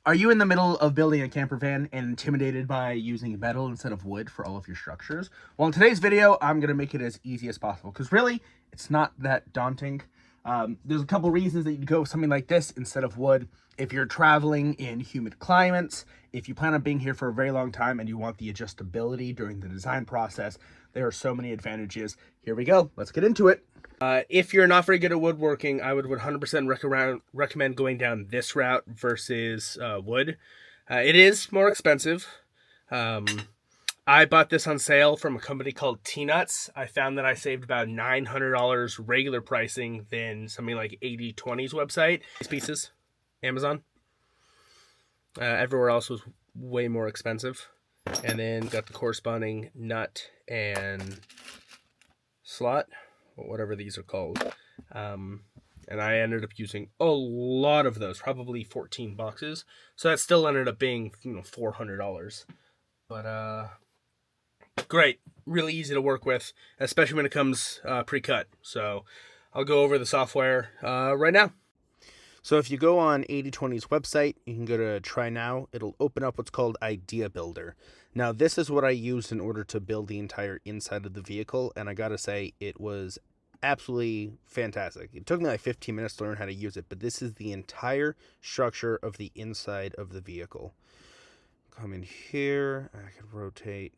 Are you in the middle of building a camper van and intimidated by using metal instead of wood for all of your structures? Well, in today's video, I'm going to make it as easy as possible because really, it's not that daunting. There's a couple reasons that you'd go with something like this instead of wood. If you're traveling in humid climates, if you plan on being here for a very long time and you want the adjustability during the design process, there are so many advantages. Here we go. Let's get into it. If you're not very good at woodworking, I would 100% recommend going down this route versus wood. It is more expensive. I bought this on sale from a company called T-Nuts. I found that I saved about $900 regular pricing than something like 80/20's website. These pieces, Amazon. Everywhere else was way more expensive. And then got the corresponding nut and slot, whatever these are called. And I ended up using a lot of those, probably 14 boxes. So that still ended up being, $400. But great, really easy to work with, especially when it comes pre-cut. So I'll go over the software right now. So if you go on 80/20's website, you can go to Try Now. It'll open up what's called Idea Builder. Now, this is what I used in order to build the entire inside of the vehicle, and I gotta say, it was absolutely fantastic. It took me like 15 minutes to learn how to use it, but this is the entire structure of the inside of the vehicle. Come in here, I can rotate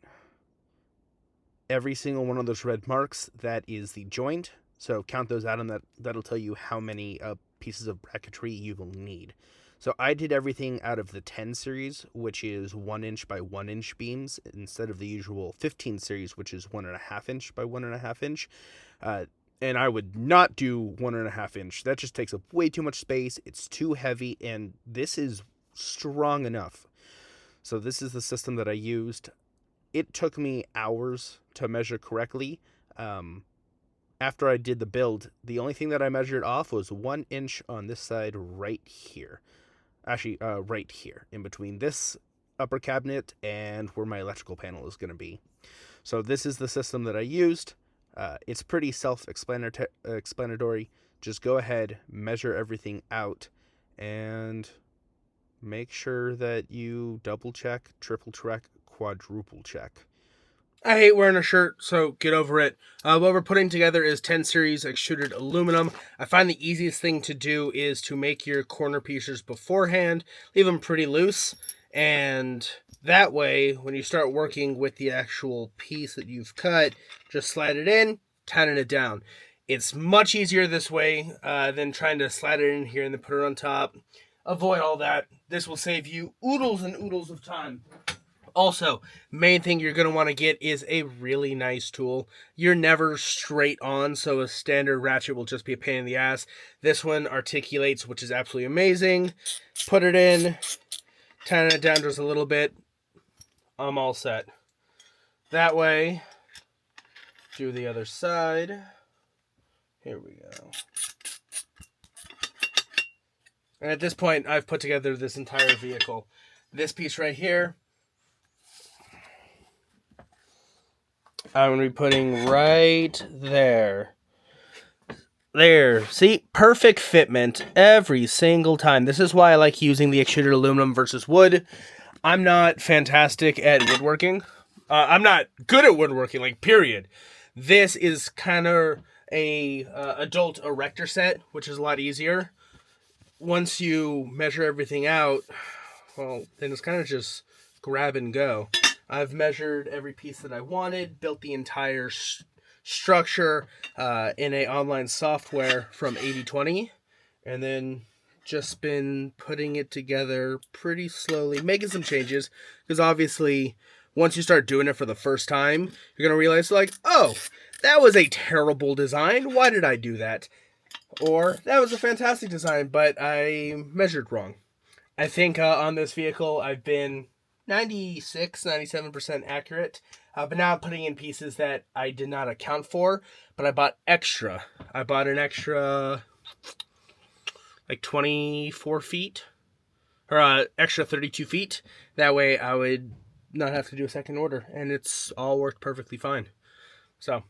every single one of those red marks. That is the joint, so count those out, and that'll tell you how many pieces of bracketry you will need. So I did everything out of the 10 series, which is 1 inch by 1 inch beams, instead of the usual 15 series, which is 1.5 inch by 1.5 inch. And I would not do 1.5 inch. That just takes up way too much space. It's too heavy, and this is strong enough. So this is the system that I used. It took me hours to measure correctly. After I did the build, the only thing that I measured off was 1 inch on this side right here. Actually, right here, in between this upper cabinet and where my electrical panel is going to be. So this is the system that I used. It's pretty self-explanatory. Just go ahead, measure everything out, and make sure that you double check, triple check, quadruple check. I hate wearing a shirt, so get over it. What we're putting together is 10 series extruded aluminum. I find the easiest thing to do is to make your corner pieces beforehand, leave them pretty loose, and that way, when you start working with the actual piece that you've cut, just slide it in, tighten it down. It's much easier this way than trying to slide it in here and then put it on top. Avoid all that. This will save you oodles and oodles of time. Also, main thing you're going to want to get is a really nice tool. You're never straight on, so a standard ratchet will just be a pain in the ass. This one articulates, which is absolutely amazing. Put it in, tighten it down just a little bit. I'm all set. That way, do the other side. Here we go. And at this point, I've put together this entire vehicle. This piece right here, I'm going to be putting right there. There. See? Perfect fitment every single time. This is why I like using the extruded aluminum versus wood. I'm not fantastic at woodworking. I'm not good at woodworking, period. This is kind of a adult erector set, which is a lot easier. Once you measure everything out, well, then it's kind of just grab and go. I've measured every piece that I wanted, built the entire structure in a online software from 80/20, and then just been putting it together pretty slowly, making some changes, because obviously, once you start doing it for the first time, you're going to realize, oh, that was a terrible design. Why did I do that? Or, that was a fantastic design, but I measured wrong. I think on this vehicle, I've been 97% accurate, but now I'm putting in pieces that I did not account for, but I bought extra. I bought an extra, 24 feet, or extra 32 feet. That way I would not have to do a second order, and it's all worked perfectly fine. So,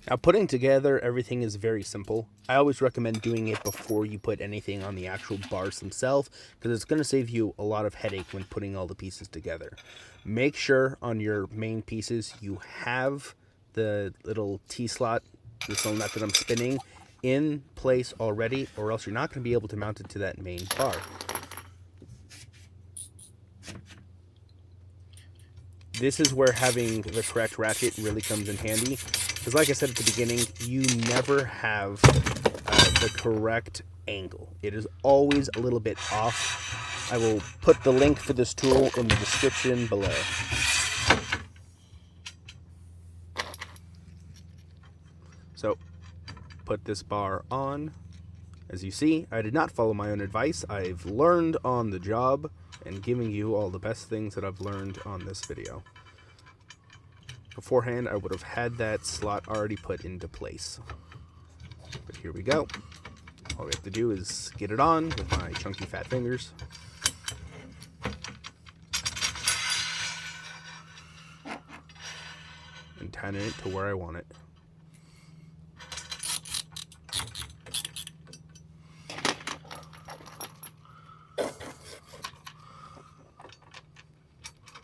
Now, putting together everything is very simple. I always recommend doing it before you put anything on the actual bars themselves, because it's going to save you a lot of headache when putting all the pieces together. Make sure on your main pieces you have the little T-slot, this little nut that I'm spinning, in place already, or else you're not going to be able to mount it to that main bar. This is where having the correct ratchet really comes in handy, because like I said at the beginning, you never have the correct angle. It is always a little bit off. I will put the link for this tool in the description below. So, put this bar on. As you see, I did not follow my own advice. I've learned on the job and giving you all the best things that I've learned on this video. Beforehand, I would have had that slot already put into place. But here we go. All we have to do is get it on with my chunky fat fingers. And tighten it to where I want it.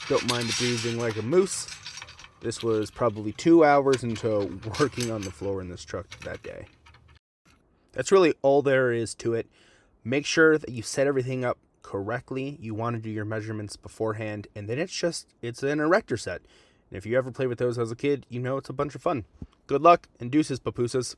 Don't mind the breathing like a moose. This was probably 2 hours into working on the floor in this truck that day. That's really all there is to it. Make sure that you set everything up correctly. You want to do your measurements beforehand, and then it's an erector set. And if you ever played with those as a kid, you know it's a bunch of fun. Good luck, and deuces, papoosas.